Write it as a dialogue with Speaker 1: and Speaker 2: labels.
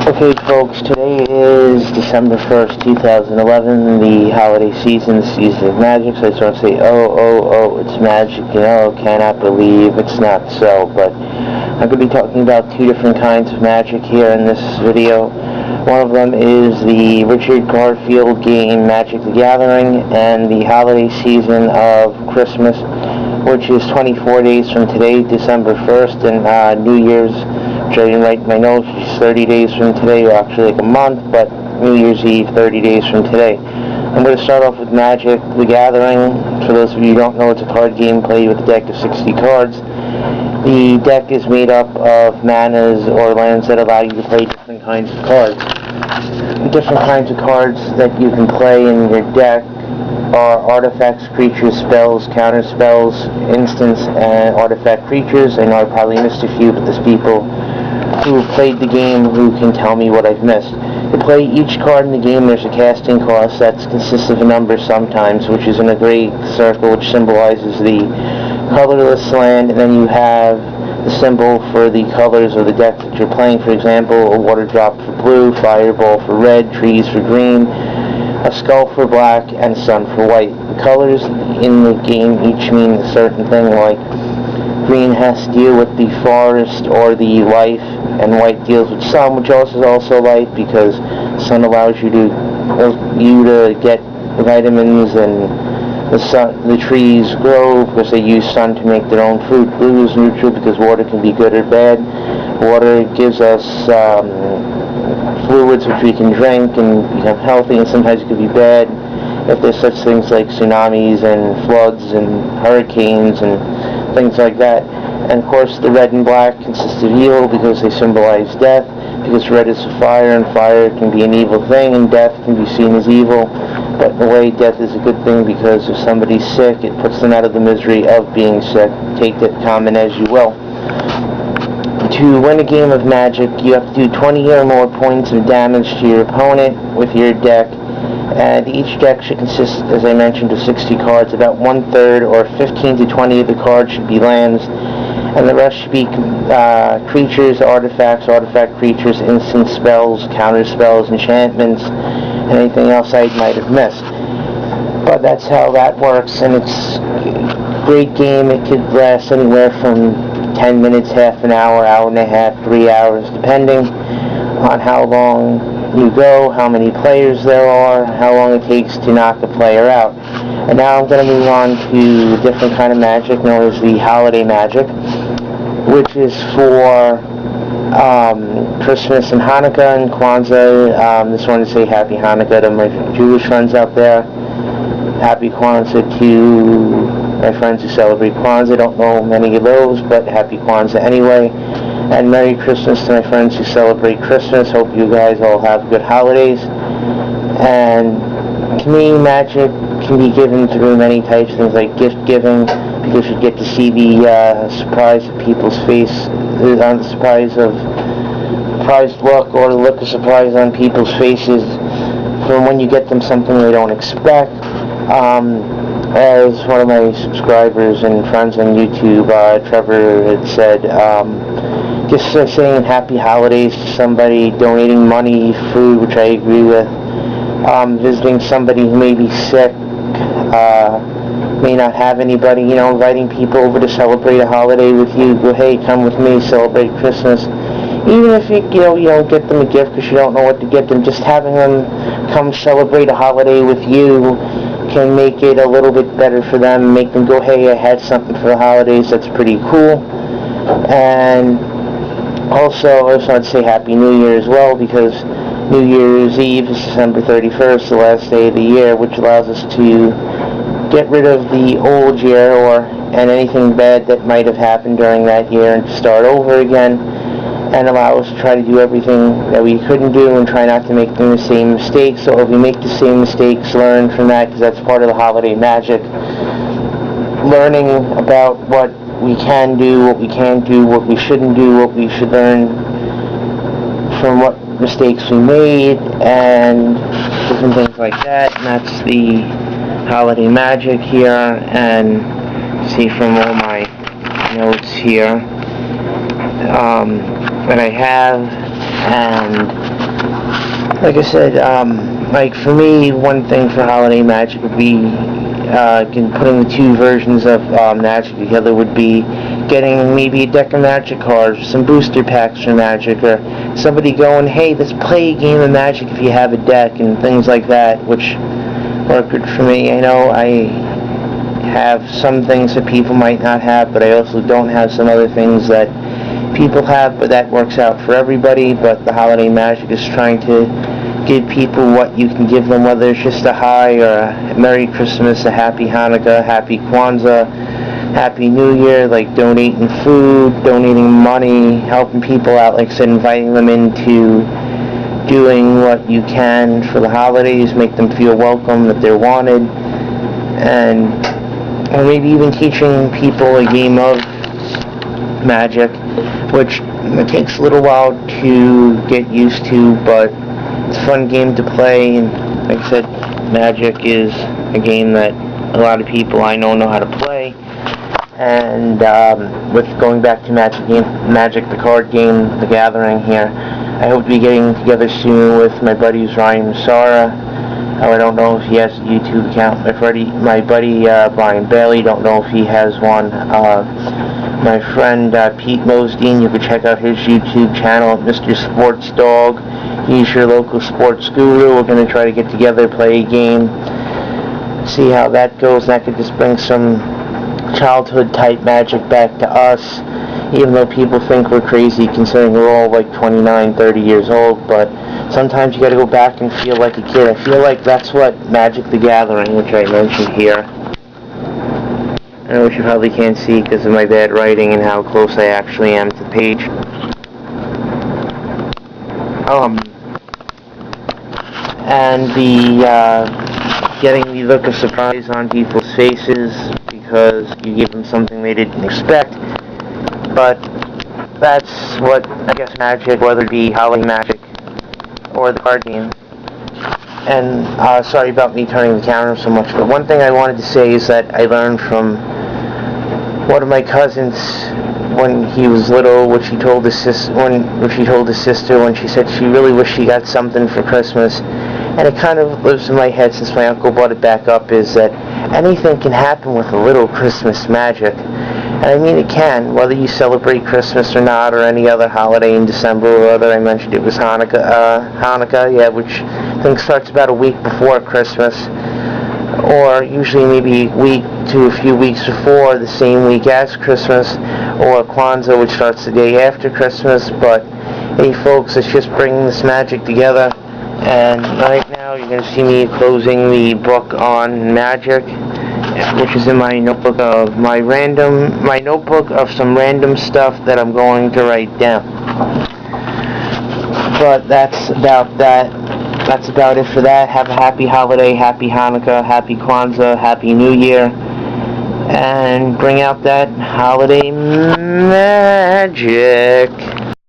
Speaker 1: Okay, folks, today is December 1st, 2011, the holiday season, the season of magic, so I just want to say, oh, it's magic, cannot believe it's not so, but I'm going to be talking about two different kinds of magic here in this video. One of them is the Richard Garfield game Magic the Gathering, and the holiday season of Christmas, which is 24 days from today, December 1st, and New Year's, which I didn't write my notes, which is 30 days from today, or actually like a month, but New Year's Eve, 30 days from today. I'm going to start off with Magic the Gathering. For those of you who don't know, it's a card game played with a deck of 60 cards. The deck is made up of manas or lands that allow you to play different kinds of cards. Different kinds of cards that you can play in your deck are artifacts, creatures, spells, counter spells, instants, and artifact creatures. I know I probably missed a few, but there's people who have played the game who can tell me what I've missed. To play each card in the game, there's a casting cost that consists of a number sometimes, which is in a gray circle, which symbolizes the colorless land, and then you have the symbol for the colors of the deck that you're playing. For example, a water drop for blue, fireball for red, trees for green, a skull for black, and sun for white. The colors in the game each mean a certain thing, like green has to deal with the forest or the life, and white deals with sun, which is also light, because sun allows you to get vitamins, and the trees grow because they use sun to make their own fruit. Blue is neutral because water can be good or bad. Water gives us fluids which we can drink and become healthy, and sometimes it could be bad if there's such things like tsunamis and floods and hurricanes and things like that. And of course the red and black consist of evil because they symbolize death, because red is fire, and fire can be an evil thing, and death can be seen as evil. But in a way, death is a good thing, because if somebody's sick, it puts them out of the misery of being sick. Take that comment as you will. To win a game of Magic, you have to do 20 or more points of damage to your opponent with your deck, and each deck should consist, as I mentioned, of 60 cards. About 1/3 or 15 to 20 of the cards should be lands, and the rest should be creatures, artifacts, artifact creatures, instant spells, counter spells, enchantments, and anything else I might have missed. But that's how that works, and it's a great game. It could last anywhere from 10 minutes, half an hour, hour and a half, 3 hours, depending on how long you go, how many players there are, how long it takes to knock a player out. And now I'm going to move on to a different kind of magic known as the holiday magic, which is for Christmas and Hanukkah and Kwanzaa. Just want to say Happy Hanukkah to my Jewish friends out there. Happy Kwanzaa to my friends who celebrate Kwanzaa. I don't know many of those, but Happy Kwanzaa anyway. And Merry Christmas to my friends who celebrate Christmas. Hope you guys all have good holidays. And to me, magic can be given through many types of things, like gift giving, because you get to see the surprise of people's face, the surprised look, or the look of surprise on people's faces from when you get them something they don't expect. As one of my subscribers and friends on YouTube, Trevor, had said, just saying happy holidays to somebody, donating money, food, which I agree with, visiting somebody who may be sick, may not have anybody, inviting people over to celebrate a holiday with you. Go, hey, come with me, celebrate Christmas. Even if you don't get them a gift because you don't know what to get them, just having them come celebrate a holiday with you can make it a little bit better for them, make them go, hey, I had something for the holidays. That's pretty cool. And also, I just want to say Happy New Year as well, because New Year's Eve is December 31st, the last day of the year, which allows us to get rid of the old year and anything bad that might have happened during that year, and start over again, and allow us to try to do everything that we couldn't do and try not to make the same mistakes. So if we make the same mistakes, learn from that, because that's part of the holiday magic. Learning about what we can do, what we can't do, what we shouldn't do, what we should learn from what mistakes we made, and different things like that. And that's the holiday magic here. And see from all my notes here that I have, and like I said, like for me, one thing for holiday magic would be putting the two versions of Magic together would be getting maybe a deck of Magic cards, some booster packs for Magic, or somebody going, hey, let's play a game of Magic if you have a deck, and things like that, which work good for me. I know I have some things that people might not have, but I also don't have some other things that people have, but that works out for everybody. But the holiday magic is trying to give people what you can give them, whether it's just a hi or a Merry Christmas, a Happy Hanukkah, Happy Kwanzaa, Happy New Year, like donating food, donating money, helping people out, like I said, inviting them into doing what you can for the holidays, make them feel welcome, that they're wanted, and or maybe even teaching people a game of Magic, which it takes a little while to get used to, but it's a fun game to play. And like I said, Magic is a game that a lot of people I know how to play. And with going back to Magic the card game, The Gathering here, I hope to be getting together soon with my buddies Ryan Massara. I don't know if he has a YouTube account. My buddy Brian Bailey, don't know if he has one. My friend Pete Mosdeen, you can check out his YouTube channel, Mr. Sports Dog. He's your local sports guru. We're going to try to get together, play a game, see how that goes. That could just bring some childhood type Magic back to us, even though people think we're crazy considering we're all like 29, 30 years old, but sometimes you gotta go back and feel like a kid. I feel like that's what Magic the Gathering, which I mentioned here, I know what you probably can't see because of my bad writing and how close I actually am to the page. And the getting the look of surprise on people's faces because you give them something they didn't expect. But that's what, I guess, Magic, whether it be holiday Magic or the card game. And sorry about me turning the camera so much, but one thing I wanted to say is that I learned from one of my cousins when he was little, which she told his sister when she said she really wished she got something for Christmas. And it kind of lives in my head since my uncle brought it back up, is that anything can happen with a little Christmas magic. And I mean it can, whether you celebrate Christmas or not, or any other holiday in December, or whether I mentioned it was Hanukkah, which I think starts about a week before Christmas, or usually maybe a week to a few weeks before, the same week as Christmas, or Kwanzaa, which starts the day after Christmas. But hey folks, it's just bringing this magic together. And right now you're going to see me closing the book on Magic, which is in my notebook of some random stuff that I'm going to write down. But that's about that. That's about it for that. Have a happy holiday, happy Hanukkah, happy Kwanzaa, happy New Year, and bring out that holiday magic.